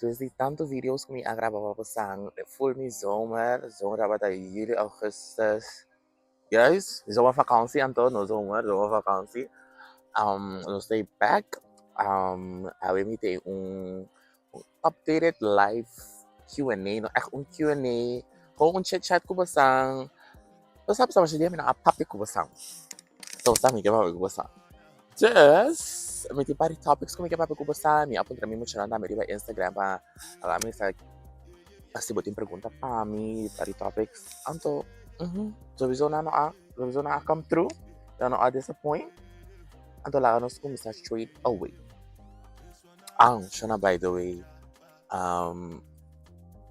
después de tantos video's que me ha grabado pasang full me zomer dapat ay juli, augustus. Guys, zomervakantie aan to, no zomer, zomervakantie. No stay back. Hebben we meteen updated live Q&A, no echt een Q&A. Gewoon een chit-chat ko basang. Basta sa siya diyan na topic ko basang. So sa mi ko basang. Just, may pari topics ko may kapapag ko basang. Mi apun kami mo siya na riba Instagram pa. Alam sa pasibutin pergunta pa mi pari topics. Anto, so viso na come through. Na disappoint. Anto lang nos ko misa straight away. Siya na by the way.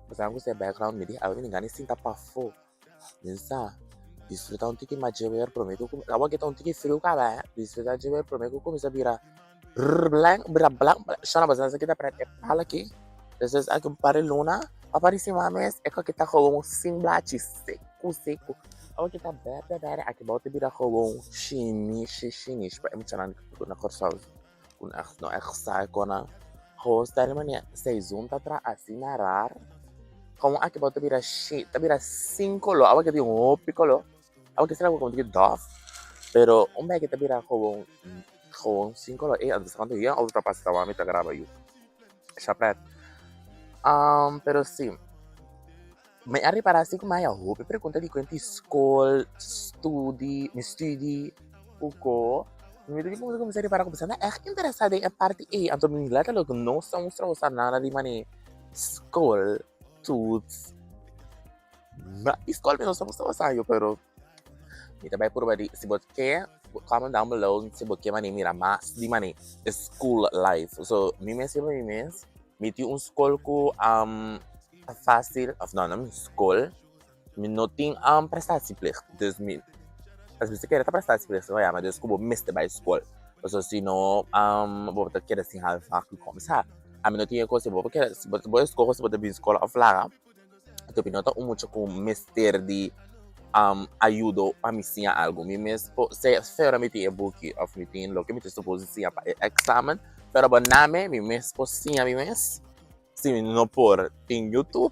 Basta ko sa background mi di awi ni gani sinta pa fo. Minsa disfrutar un tiki majewer prometo ko awag kita un tiki frio ka ba disfrutar jewer prometo ko misa bira blank siya na basta sa kita para pala ki this is akong pare luna apari si mames eko kita ko singla seco awag kita bere akibaw te bira ko shinish pa emchanan ko na korsaw kun no exsa ko na host dari man sa zoom tatra asinarar como akibaw te bira tabira 5 lo awag kita yung piccolo aunque será como que dof, pero un vez que te mira con 5 lo antes cuando ya otra pasta va a meter graba yo. Chapret. Pero sí. Me arri para assim como eu vou pergunta de quanto school, studi, uko. Me digo como começar para começar, é interessado em parte A, então me lata logo não são usar nada de mane school, tuts. Mas school não são usar eu, pero Kita bay puro badi sibot ke comment down below sibot ke mani mira mas di mani school life. So mimes miti un school ko fácil of não school mi noting prestatie-plicht. Dus mi as você quer prestatie-plicht, vai mas dus kubo miste by school. So sino bo ta quer assim half facu começar. A mi noting ko sibot quer sibot school sibot de school of laga. Tu pinota mucho com mister de ayudo a mim algo. Mi mesmo se fera me tem book of me tem lo que me tem suposição para examen, pero baname mi mesmo sim a mi mes. Sim, não por tem YouTube,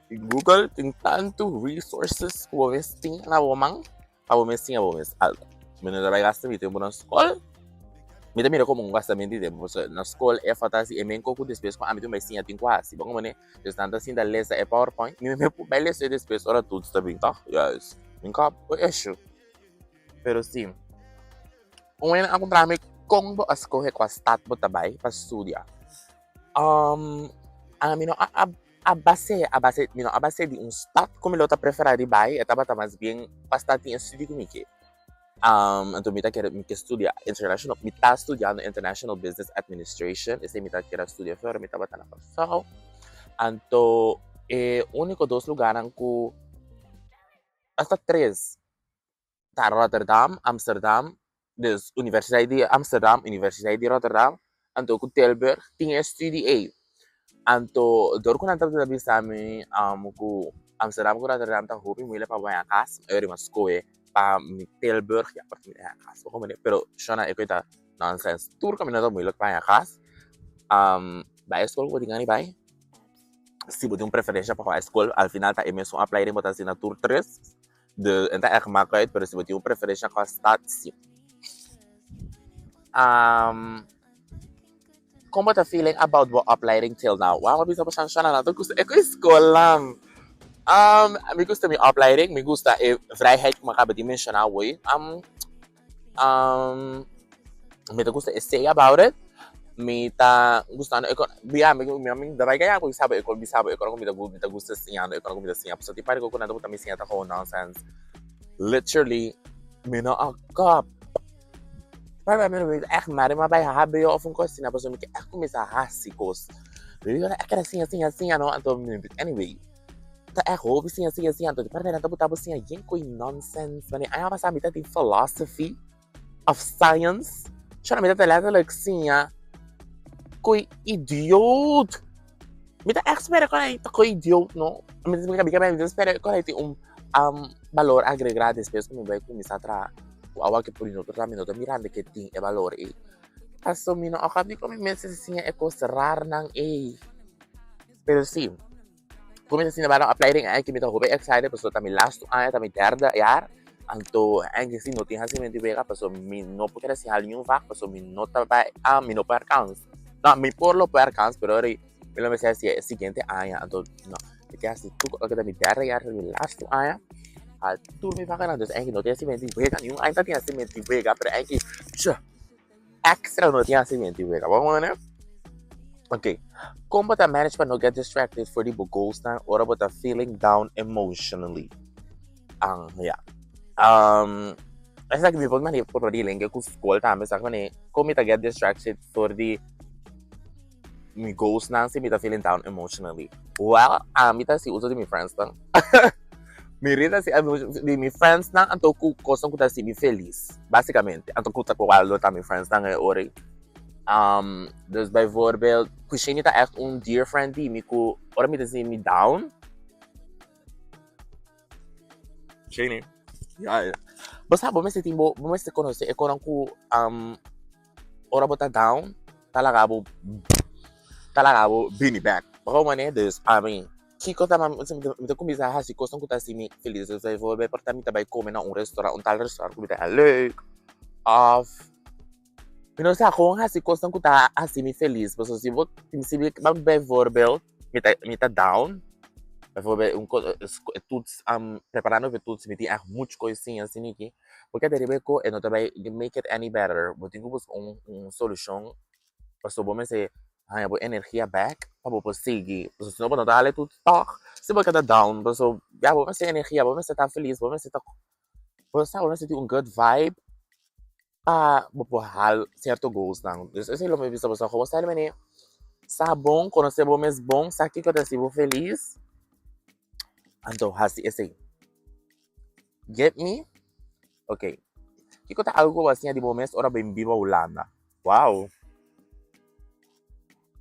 tem Google, tem tanto resources que você tem na womang, para você sim a você algo. Me não vai gastar me tem na escola. Me também como gasta me de você na escola é fantástico e me encoco depois com a me também sim a tem quase. Bom, né? Estando assim da lesa é PowerPoint, me vai ler isso depois ora tudo está bem, tá? Yes. Nunca issue. Pero sim. Ngayon ako marami kung bo escoger com a stat bo tabay para estudar. A base de um stat como ele tá preferir bay, etaba tá mais bem basta tinha estudo comigo. Então me tá quer me estudar international, me tá estudando international business administration, esse me tá quer estudar fora, me tá batendo na passao. Então, único dos lugares que hasta 3. Tá Rotterdam, Amsterdam, dus Universiteit de Amsterdam, Universiteit de Rotterdam, anto ku Tilburg, tinha study Anto, door ko na tapos sabi sa amin, ku Amsterdam ku Rotterdam, ta hopi mo ila pa ba kas, ayori mas ko pa Tilburg, ya parte mo kas. So, pero siya na ito nonsense. Tour kami na to mo ila pa kas. Ba school ko tingani ba? Se você tem preferência para a escola, al final tá emerson apply rin mo ta na tour 3 de enta ek makkelijk, pero se você tem preferência com a stat sim. Como tá feeling about what applying till now? Wow, mabisa pa siya na nato. Gusto ko school lang. Me gusta mi applying, me gusta vrijheid kung makabadimension na way. Me gusta say about it. Mita gusto ano mi dabei kaya ko bisabo ko mita gusto siya ko mita siya so tipari ko na dapat mi siya ta ko nonsense literally mi na akap para mi echt mari mabay habe yo ofun ko sina paso mi ko mi sa hasi kos really na akara siya no anto anyway ta ho bi siya anto para na dapat tapos siya yin ko nonsense mani ay pa sa mita the philosophy of science siya na mita talaga like siya ko'y idiot. Mita espera ko na ito ko'y idiot, no? Mita espera ko na ito valor agregado después kung may kumisa tra awag ke por minuto miranda que ting e valor e. Kaso mino akab di ko may message niya eko rar ng A. Pero sim, como eu sinto para apply rin ay kimi to hobe excited paso tami last ay tami derde jaar anto ay gisi no tinha se menti vega paso mi no porque si hal new vak paso mi no taba mi no per kans. No, mi por lo per kans pero ri me lo me se siguiente ay anto no. Porque assim tu que tami derde jaar mi last ay tu mi vaka na dus ay no tinha se menti vega yung ay tinha se menti vega pero ay ki extra no tinha se menti vega. Vamos né? Okay. Como bota manage para não get distracted for the goals na or bota feeling down emotionally. Ang yeah. Esa que me pode mani por ali lenge ku school ta mas ako como ita get distracted for the mi goals na si mita feeling down emotionally. Well, mita si uso de mi friends lang. Mirita si de mi friends na anto ku kosong ku ta si mi feliz. Basicamente, anto ku ta ko walo ta mi friends na ore. Dus bijvoorbeeld, kusje niet echt een dear friend die me ko, ora me me down. Shane. Ja. Basta bo me se timbo, bo me se conoce, e koran ku ora bota down, talagabo bini back. Baka man dus Kiko tama me kumisa hasi ko song kuta si mi feliz bijvoorbeeld porta mi tabay komen na un restaurant, un tal restaurant ku bita leuk. Of Pero sa ako nga si kosong ko ta mi feliz. Pero si vot si bijvoorbeeld mita down. Bijvoorbeeld toets preparando voor toets met die echt mucho coisinha assim aqui. Porque derive ko e no também make it any better. Botin ko bus solution. Paso bom se hanya bo energia back pa bo sige. Paso se no bo no dale tu tak. Se bo kada down. Paso ya bo se energia, bo se ta feliz, bo se ta bo se un good vibe. Hal certo goals lang. Dus esse é o meu visto para como está ele sa bom, conhecer bom mes bom, sa que eu sibo feliz. Ando hasi esse. Get me? Okay. Kiko ta algo assim de bom mes ora bem viva Holanda. Wow.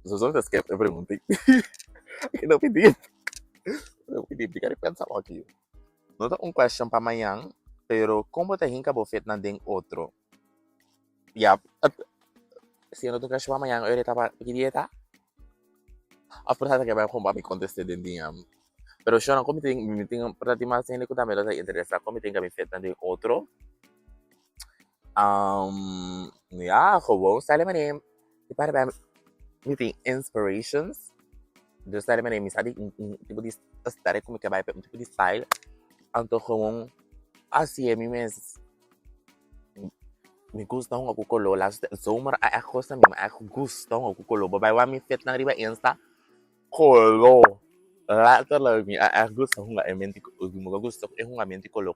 So só das que eu perguntei. Eu não pedi. Eu pedi para pensar aqui. Não tá question para amanhã, pero como te hinka bo fet na ding outro. Yep. Si ano tong kaswa mayang ere tapa dieta. Of course que vai arrumar me contestar den dia. Pero siya como tem para ti mas hindi ko também tá interessa como tem que me fet de outro. Yeah, como sale manem. E para ba meeting inspirations. Do sale manem misali tipo de estar como que vai tipo de style. Anto como assim é mi mes me gusta ang kukulo last zomer ay ako sa mi ay gusto ang kukulo babay wa mi fit ng riba insta kolo later lang mi ay gusto ang amenti ko gusto ang amenti kolo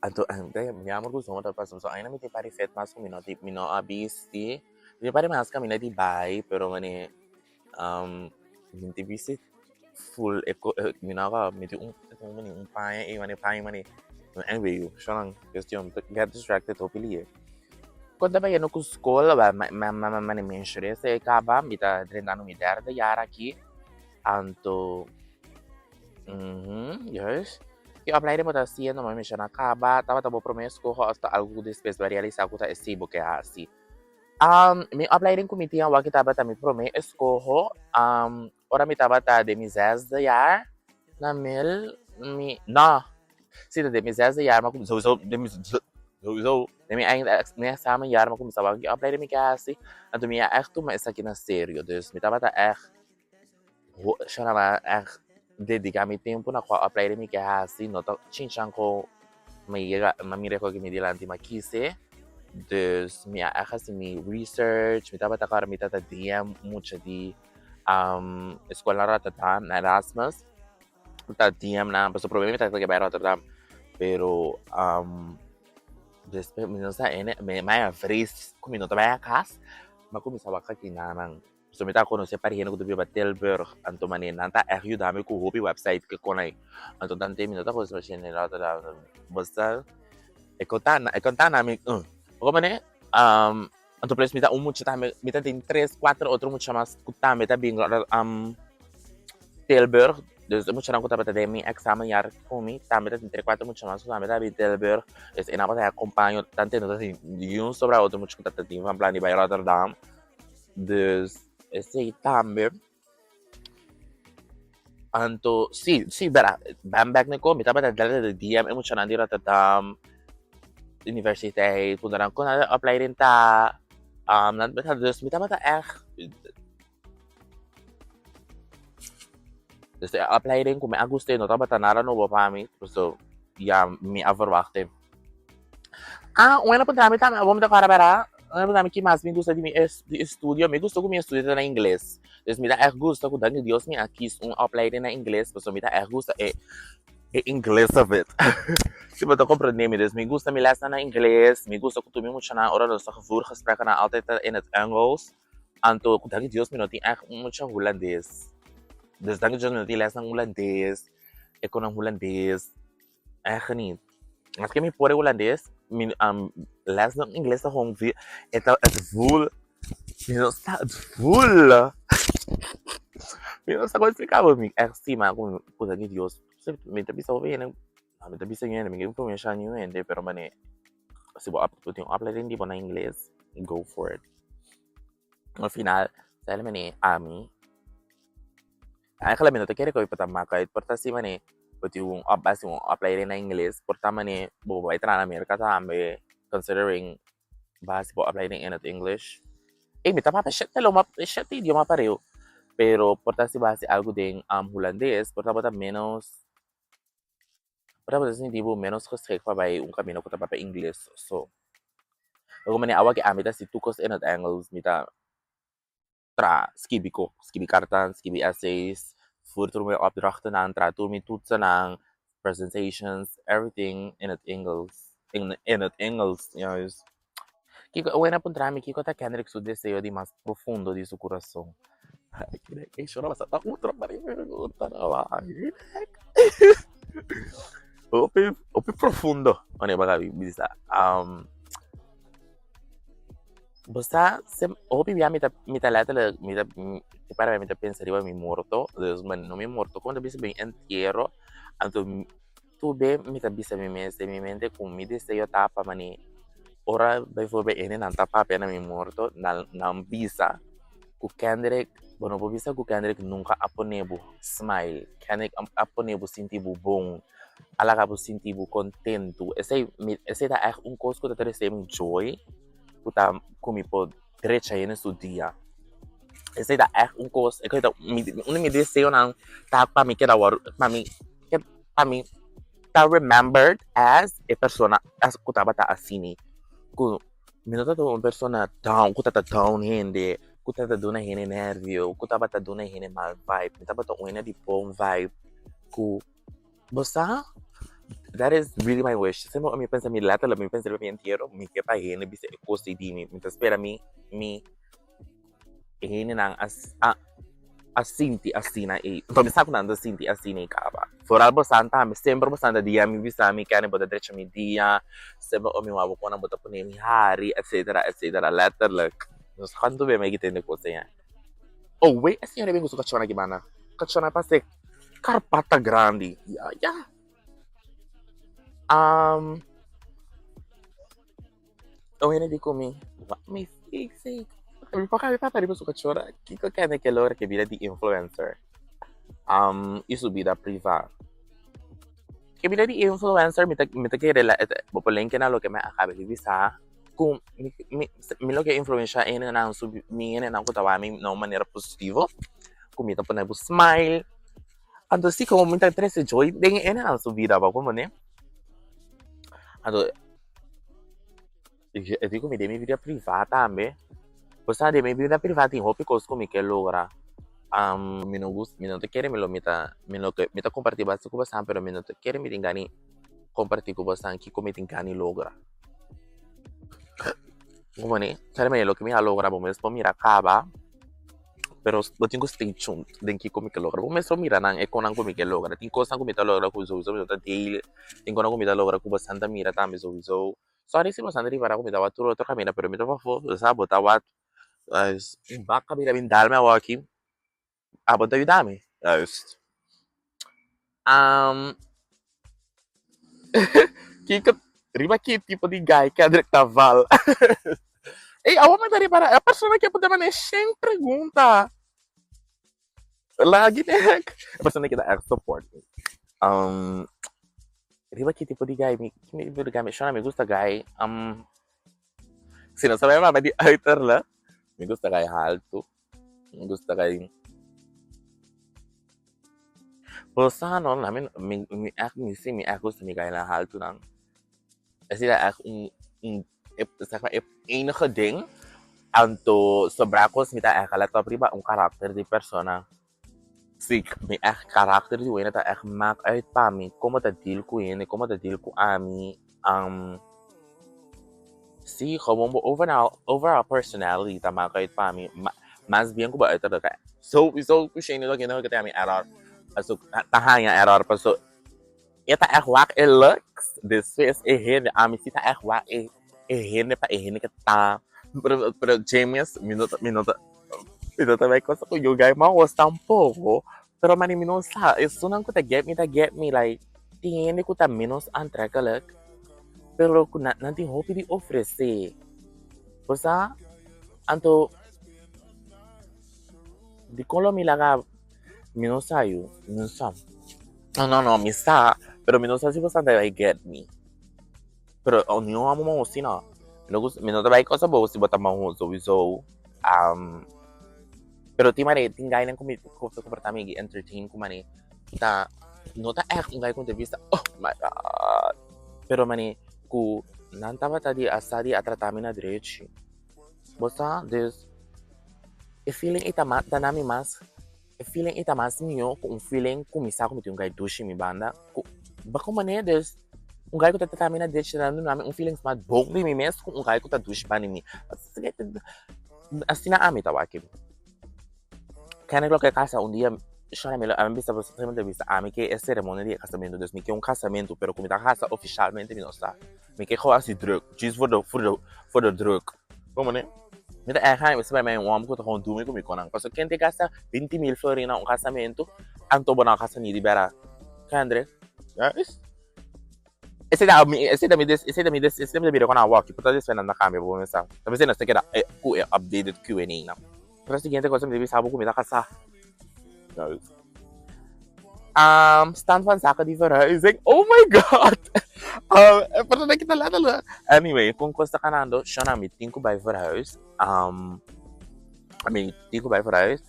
anto dai mi amor gusto mo tapos so ay na mi ti pari fit mas ko mino abisi di pari mas kami na di bay pero mani minti visit full eco minaka mi ti un pai mani anyway, siya lang question get distracted hopefully quando vai no school ba mention se acaba mita 30 ano mi derde yara aqui anto yes eu apply mo ta siya no may mention acaba tava tabo promesso ko hasta algo después vai realizar ko ta esibo que hasi me apply rin committee ang wakita ba ta mi promesso ko ora mi taba ta de mizes de yar na mil mi na si de mizes de yar ma so demi ainda sama yar ma começava a apply de mi kasi anto mi echt tu mas aqui na sério dus mi tava ta echt siya na echt dedicar mi tempo na qual apply de mi kasi no to chinchan ko mamire ko que me dilanti makise dus mi echt assim mi research mi tava ta kar mi tata DM mucha di escola Rotterdam na Erasmus ta DM na paso probabilmente ta que vai Rotterdam pero después no sa me mai fris kung no tabaya kas makumisawa ka kinamang so mita ko no se parihin ko dubi ba Tilburg anto manin nanta ajuda me ko hopi website ke konay anto tante minuto ko so shin Rotterdam basta e contana mi ko mane anto plus mita mucho tame mita tin 3-4 otro mucho más kutame ta bing Tilburg dus mucho lang ko tapos de mi examen yar kumi tame ta tin 3-4 mucho más tame ta Tilburg es ena pa acompanho tante no assim de um sobre outro mucho kutata tin van plan de Rotterdam dus Esse Tambe, anto, sì, vera, bambak na ko, mita ba dala da DM emotional dira tatam, universiteit, punta ko na apply rin ta, mita ba ta dus apply rin kung may gusto no, taba tanara no ba pami, so, ja, mi averwachte. Una punta mi tama, vamos da cara para, una punta mi que mais me gusta de estudio, me gusta que me estudio na inglês. Dus me dá gusto que dani Dios me aqui apply rin na inglês, so me dá gusto inglês of it. Tipo, tô compreendendo, dus me gusta me lezen na inglês, me gusta que tu me muito na hora dos vervoergesprekken na altijd in het Engels. Anto, dani Dios me não tem muito holandês. Dus dani Dios me não tem les ng holandês, ik kon ng holandês, echt niet. Als ik me voor holandês, les ng inglês na hong vi, het voel, het voel. Não sei como explicar para mim. É sim, mas com coisa de Deus. Me tá pensando bem, né? Me tá pensando bem, me informação nenhuma, né? Pero mane, se você tem apply din di ba na inglês, go for it. No final, dahil mane, ami. Ay, kala minuto kaya ko ipatama kahit porta si mane, pati yung apply rin na inglês, porta mane, bubuhay na Amerika Tambe, considering base po apply rin in English. Me tama pa shit idioma pareho. Pero porta si base algo ding holandês, porta bota menos menos geschikt waarbij un camino ko pa English. So, ako man awa amita si tukos in het Engels mita skibi kartan, skibi essays, voer door mijn opdrachten aan, door mijn toetsen aan, presentations, everything in het Engels. In het Engels, juist. Kiko, buena puntrami, Kiko ta Kendrick su deseo di más profundo di su corazón. Ay, choraba sa outra pergunta na Opi profundo. Ano ba bisa? Basta opi via mita lata para mita pensariva mi morto. Dus man no mi morto como bisa bem entierro. Anto tu be mita bisa mi mente com mi deseo tapa mani. Ora bijvoorbeeld ene nan tapa pena mi morto nan bisa ku Kendrick. Bueno, po bisa ku Kendrick nunca aponebu smile. Kendrick aponebu sintibu bom. Alaga po sintibu contento. Esse da echt coisa que eu tenho joy. Que tá comigo direita aí nesse dia. Esse da echt coisa. Eu tô me desejo não tá para mim que da para mim tá remembered as a persona as que tava tá assim. Que me nota uma persona down, que tá down hindi. Kuta ta doon na hini nervyo, kuta ba ta doon na hini mal vibe, kuta ba ta una di pong vibe, ku, basta, that is really my wish. Semo, mi pensa mi lata, mi pensa mi entero, mi kepa hini, bisa ikosi di mi espera mi hini nang asinti asina pamisa ko nanda sinti asina kaba. For albo santa, mi sempre bastante dia, mi bisa mi kani bota derecha mi dia, sempre o mi wabo ko na bota po ni mi hari, etc. Letter like, Nos kanto ba may gitin ko sa yan? Oh, wait. As yan, gusto kachona gimana? Kachona pa si Carpata Grande. Yeah. Oh, hindi ko may fake. Kami pa rin gusto kachona. Kiko kaya na kelora que vida di influencer. Isso vida privada. Que vida di influencer, mita kaya populeng ka na lo que may akabe bisa. Kung lo que influencia ene na mi ene na kutawa mi na maneira positiva, kumita po na bu smile. Ando si como muita interesse joy, den ene na su vida ba como né? Ando eu digo mi de mi vida privada tambe. Basta de mi vida privada em hopi cos como que logra. Mi no te quiere me lo mita compartir basta ko basta pero mi no te quiere mi tingani compartir ko basta ki ko mi tingani logra. Como né? Sabe lo que me logra, vamos mesmo mira acaba. Pero eu tenho que stay tuned den que como que logra. Vamos mesmo mira nang econan como que logra. Tem coisa como que logra com zo tá daily. Tem coisa como que logra com bastante mira também zo. Sorry se bastante riba como tá outro caminho, pero me tava fo, sabe, tá wat. As baka mira bin dalme aqui. Abot tayo dami. Kiko riba que tipo de guy Kendrick Taval. Ei, a homem daria para a pessoa que poder manejar sem pergunta. Lagi né? A pessoa que dá support. Riba que tipo de guy, que tipo de guy me chama, me gusta guy. Se não sabe mais de alter lá, me gusta guy alto, me gusta guy. Bosa não, na me sim me gusta me guy lá alto não. Assim é zeg maar, enige ding. Anto sobracos me tá aquela top riba karakter de persona. Sim, me karakter de wena tá maak uit pa mi, como tá deal com ele, como tá deal com a mi, sim, gewoon overall personality tá maak uit pa mi, mas bien ko ba ito ka. So kushin nito ginawa kita mi error. So tahanha error pa so ita wak looks después heyy a mi sita wak heyy pa heyy ka ta. Pero James, minuto vai coisa com yoga mal gosta um pouco, pero mani minusa, isso não kuta get me like tiene kuta menos antrakalak, pero kuna nanti hopi di oferecer. Bosa, anto di kolo milaga minusa you, minusa. No, misa, pero minusa si bosa vai get me. Pero onyo amo mo sina. Minuto vai coisa boa se botar mão so pero ti mane tingay ng comportamento entertain ko mane ta nota ungay kung vista oh my god pero mane ku nantava tadi asadi atratami na direito bosa des e feeling itamat tanami mas e feeling itamas niyo kung feeling kumisa ko ungay dushi mi banda ku bako mane des ungay ko tatami na direito na namin feeling smart bong mi mes kung ungay ko ta dushi ba ni asina ami tawakin. Kendrick lo que casa un día, yo me han visto posiblemente vista a mí que es ceremonia de casamiento, entonces me quedó un casamiento, pero como está casa oficialmente no está, me quedo así druk, just for the druk, como ne? Mira, me sabe me um que tô dormir comigo não, porque quem te gasta 20.000 florina um casamento, anto bona casa ni libera, Kendrick, yes. Esse da me vira quando eu walk, porque talvez na câmera vou pensar, talvez não sei que era updated Q&A não. Pero siguiente cosa me sabe comida casa. Stand van zaken die verhuizing. Oh my god! Pero na kita lang. Anyway, kung gusto ka nando, siya na meeting ko by verhuis. Meeting ko by verhuis.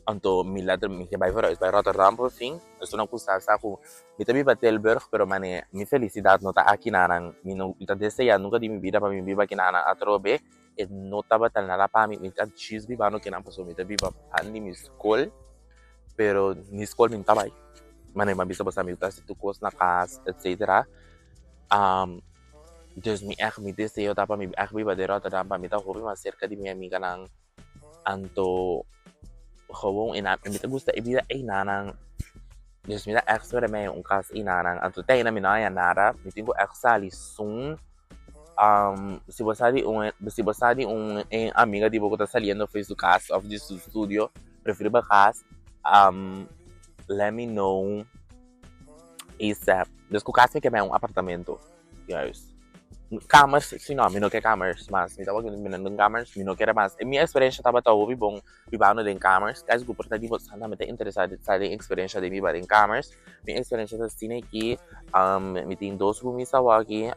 Anto milad mi by verhuis by Rotterdam por fin. Eso na kusta sa ako. Mitabi ba Tilburg, pero mane mi felicidad nota aqui narang mino ita deseya nunca di mi vida pa mi biba kinana atrobe. E notaba tal na la pami mi tad cheese bi bano kinang paso mi tabi ba pandi mi school pero ni school min tabay manay mabisa ba sa mi utas tukos na kas etc. Deus mi deseo tapa mi bi ba de Rotterdam pa mi ta hobi mas cerca di mi amiga ng anto hawong ina mi ta gusta ibida ay nanang Deus mi ta extra may un kas inanang anto tay na minaya nara mi tingo exali soon se você amiga de boca tá saliendo fez o cast of this studio prefiro ba cast let me know ASAP desde que o cast que é um apartamento guys cameras sim não não quer cameras mas me tawag ng cameras me não quer mas minha experiência tava tao bibong bibano din cameras guys ko porta di mo sana me interessado sa din experiência de biba din cameras minha experiência sa cine aqui me tem dois roomies sa wagi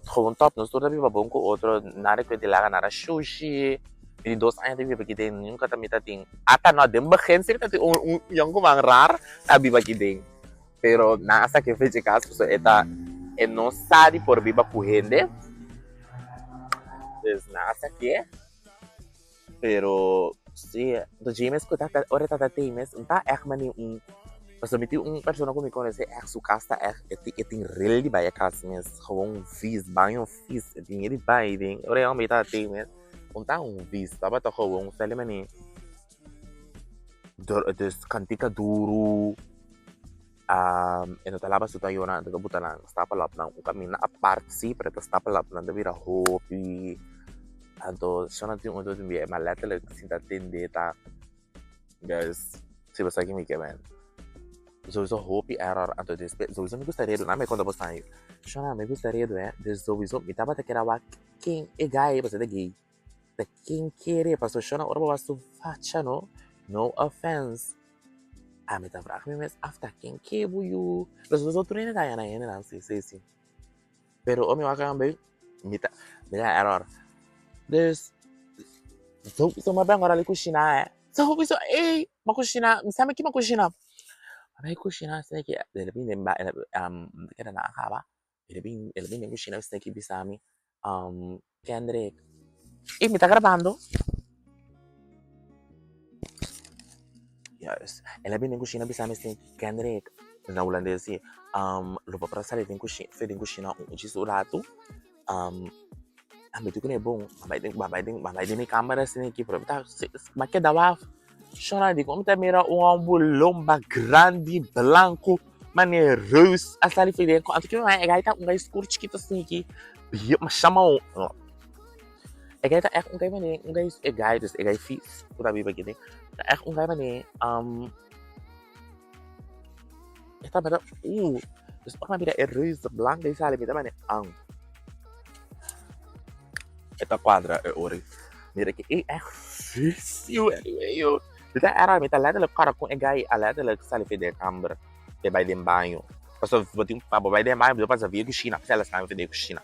gewoon top, nos toda viva bom com outro, nada que lá nada sushi, e dos anos de viva que tem, nunca também tá tem, até não dem begin sih tá yang kumang rar, sabi ba que tem, pero nasa que fez caso, so eta não sabe por viva com gente, des nasa que, pero sim, do James que tá ora tá James, tá mani Mas meti persona ko mi conhece su casa tem really ba casa mes gewoon vis banho vis tem ele vai tem ora eu me tá tem mes tá vis tava tá gewoon sale mani des kantika duro eno talaba su tayo na daga buta lang stapa lap na kami na apart si pero stapa lap na davira hopi anto sono ti un do mi malata le sinta tendeta guys si basta que mi que ven sowieso hope error anto después sowieso me gustaría do na me conta bastante shona me gustaría do de sowieso me tava te kera wa quem é gay você é gay de quem querer passo shona ora ba su faccia no offense me tá fraco mesmo after quem que buyu mas os outros ainda ganham ainda não sei pero o meu acá bem me dá error there's so uma bem agora ali cozinhar sowieso uma cozinhar me sabe que uma cozinhar May kushina snake ilabing din ba kaya nakakaba ilabing din kushina snake bisami Kendrick mi sta gravando? Yes ilabing din kushina bisami snake Kendrick na ulandesi lupa para sa din kushina uchi suratu ambito ko na bong babay din may camera snake pero bita makedawa Chora de como mira um ambulomba grande, branco, maneiroso, a sali fedendo. Anto que não é gaita um gás curto que assim aqui, mas chama é gaita é um gai mané, um gás é gaitas, é gai fix, por aí aqui tem. É um gai mané, está bem, dus ook maar weer een reuze blank, deze sali mira mané, esta quadra é ori. Mira que é difícil, anyway, Kita era mita letterlijk cara com egai a letterlijk sali fede camber e vai dem banho. Passo botin pa vai dem banho, depois havia cozinha, se ela sabe fede cozinha.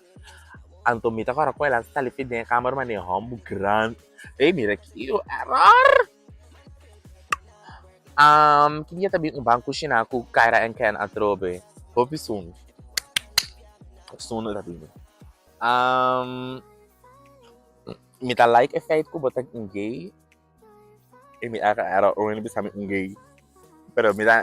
Anto mita cara com ela sali fede camber mane hombo grande. Mira que error. Queria também banco cozinha com cara en ken atrobe. Hopi sun. Sun da bine. Mita like effect ko botak gay. Mi era orang bisa gay pero mita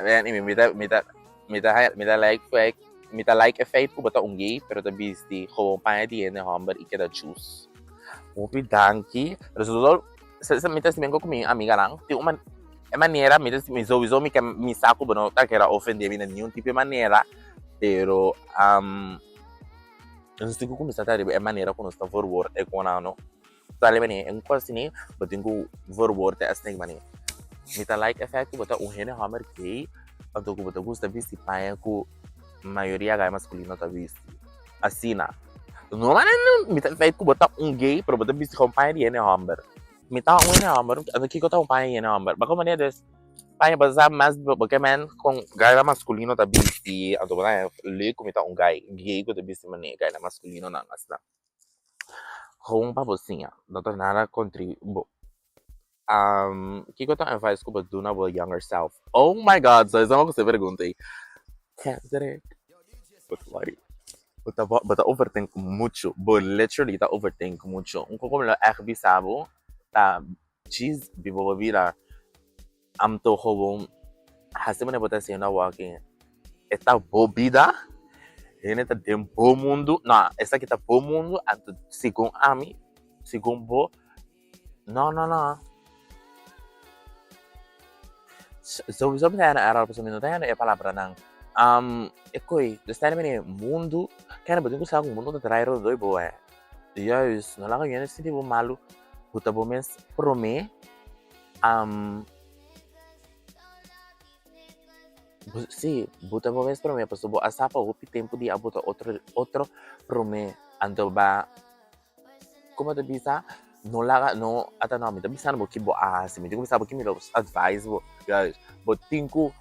like effect ko bata gay pero tabi sti ko pa di ene hamber ikeda choose opi danki resultado sa mita si mengo kumi amiga lang ti uma maneira mita mi sowieso mi saco bono ta que era ofender mi nenhum tipo de maneira pero non sti ko começar a é maneira quando está forward e com ano Tali mani, ang quasi ni, batin ko forward as neng mani. Mita like effect ko bata hene hammer gay, anto ko bata gusta visti paia ko maioria gay masculino ta visti. Asina. No man mita effect ko bata gay, pero bata visti com paia hene hammer. Mita hene hammer, ano kiko ta paia hene hammer. Bako mani des paia baza mas bakaman kung gay masculino ta visti, anto bata le ko mita gay ko ta visti mani gay masculino na asna. Kung babosinha, não tem nada contribuo. Que eu também faço com do na younger self. Oh my god, so isso é uma coisa que eu perguntei. Kendrick. But overthink muito. But literally, tá overthink muito. Como eu bisabo, tá cheese, bibo vira. To como, hasi mo na botar assim na walking. Esta bobida. Ele tá dentro do mundo. Não, essa aqui tá pro mundo. Segundo a mim, segundo bo. Não. So, me na aral sa minuto yan e palavra ng ekoy, desta naman mundo. Kaya na ba din ko sa akong mundo na trairo doy bo Yes, no lang yun hindi bo malu. Buta bo mes prome. Sì, buta mes prome, pasto bo asapa upi tempo di abuto otro prome. Ando ba como te bisa no ata no mi te bisa no kibo se me digo bisa bo kimi advice bo guys but tinko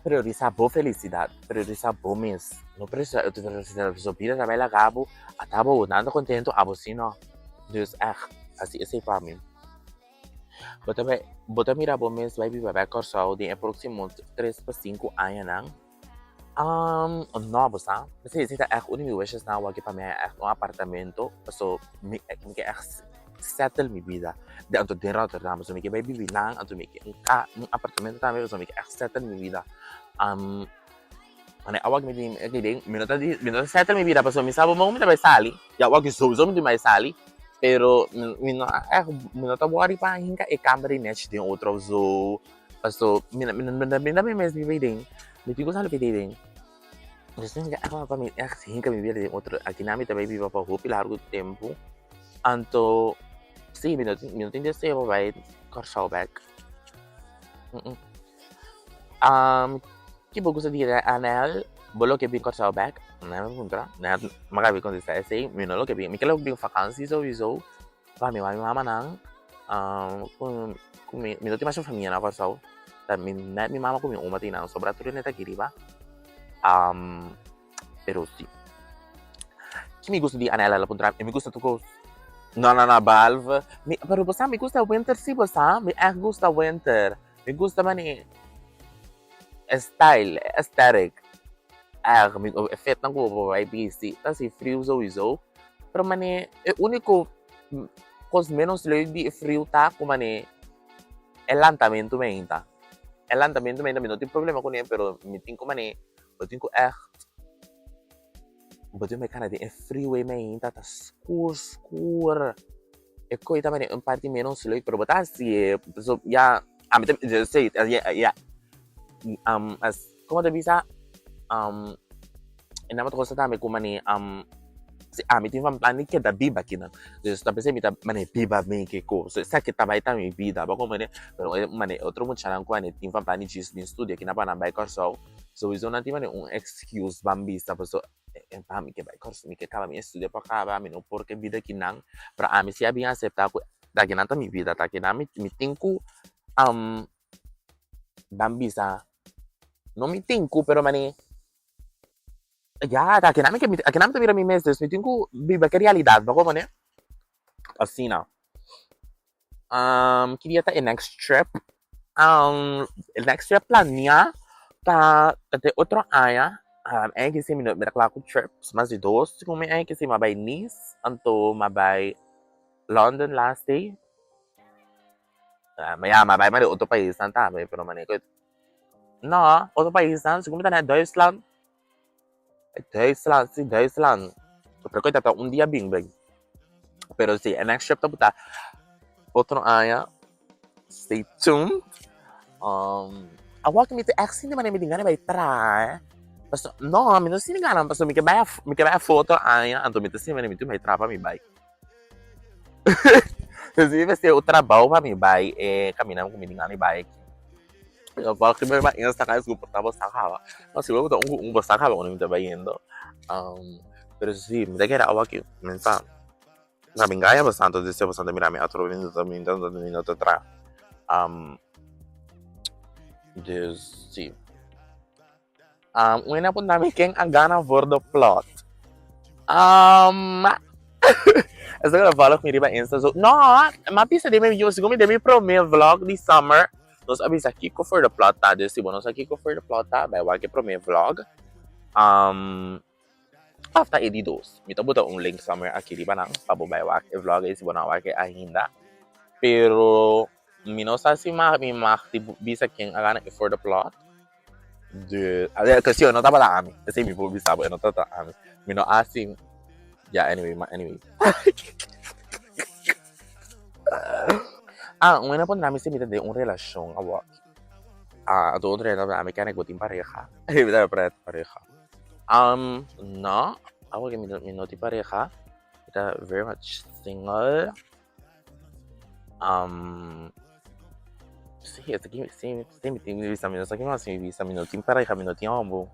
priorizar bo felicidade priorizar bo mes no precisa eu te priorizar so pira na bela cabo atabo nada contento abo sino dus assim esse para mim bota mira bo mes vai viver corso de próximo 3 para 5 anos nang no, basta. Kasi sita echt unig wishes na wag pa may echt un apartamento. So, mi echt settle mi vida. De anto din Rotterdam. So, mi baby bilang. Anto mi un apartamento tayo. So, mi echt settle mi vida. Ano, awag mi din. Minuta settle mi vida. So, mi sabo mo mi tabay sali. Ya, wag yung so mi may sali. Pero, minuta buwari pa hinka e-camera net din outro. So, minami mes mi din. Hindi ko sa dating. Gusto nga ako pamilya kasi kami bili ng otro aquí namin também viva pa hopi largo tempo. Anto sí, minutin dia saya vai cortar back. Que bom que você diz anel, bolo que bem cortar o back, né? Contra, né? Magabi quando está assim, menino que bem, me quero bem vacancy sowieso, para mim, mama não, com me não tem mais família na passou, tá? Me mama com uma tem não, sobra tudo neta aqui, riba, pero sim. Que me gusta de anel ela contra, me gusta tu não, não, não, balva, pero você me gusta winter sim, você, me gusta winter, me gusta mani style, aesthetic. O efeito ng ko ay busy. Kasi frio sowieso. Pero mani, único cos menos leuk di frio ta ko mani el lantamento meinta. El lantamento meinta não tem problema com ele, pero me tem ko mani, eu tenho echt Ba't yung may kana din, frio meinta, ta skur. E coita mani, un parti menos leuk, pero bata si, so, ya, just say it, yeah, as, como te bisa, inamat ko sa dami kung mani si ami tin plani que da biba kina just ta pese mita mani biba me que ko so sa que taba ita mi vida ba ko mani pero mani outro mundo charan ko ani tin plani jis din studio kina pa na by corso so izo na ti mani un excuse bambista so en pa mi que by corso mi que taba mi studio pa ka ba mi no porque vida kinang para ami si abi acepta ko da kinanta mi vida ta kinami mi tinku bambisa no mi tinku pero mani ya, que namin mira mi meses, me tengo viva que realidad, ba ko man assim na. Queria ta next trip. Next trip plan niya ta outro aya. É que se me claro trips, mas de dois, como é que se mabay Nice, anto mabay London last day. Maya mabay man outro país ta, pero man ko. No, outro país na, siguro ta na Deutschland. Deutschland. Pero ko tata un dia bing bang. Pero si next trip ta puta outro aya. Stay tuned. Awak mi te action naman mi tingnan ba tra. Basta no, mi no siniganan basta mi que vai foto aya, anto mi te sini mi tu mai tra pa mi bai. Kasi vai ser o trabalho pa mi bai caminhando com mi tingnan mi bai. Eu falo que meu Insta kaya super tapos sakawa. Kasi luego un sakawa kung mi te bayendo. Pero sí, me queda awak yun. Minsan, sabing gaya bastante, deseo bastante mirami atro minuto tra. Dus sí. Una po namin keng agana for the plot. Essa que eu falo com riba Insta. So, no, mapisa de mim, eu sigo me de pro meu vlog de summer. Nós abis aqui ko for the plot tá, dus si nós aqui ko for the plot tá, vai wag pro meu vlog. After edidos, me tabuta link summer aqui riba nang pabobay wag vlog is bona wag ainda. Pero minosa si mi bisa keng agana for the plot. Kasi ano tapa lang kami. Kasi mi po bisa po, ano tata kami. Mino asing, yeah, anyway. Una po namin si Mita de un relasyon awak. Doon rin namin kaya nagbuting pareha. Mita pareha. No. Awak yung minuti pareha. Mita very much single. Sí, hasta aquí sí, mi visa minutos, aquí más mi visa minutín pareja, minutín ambo.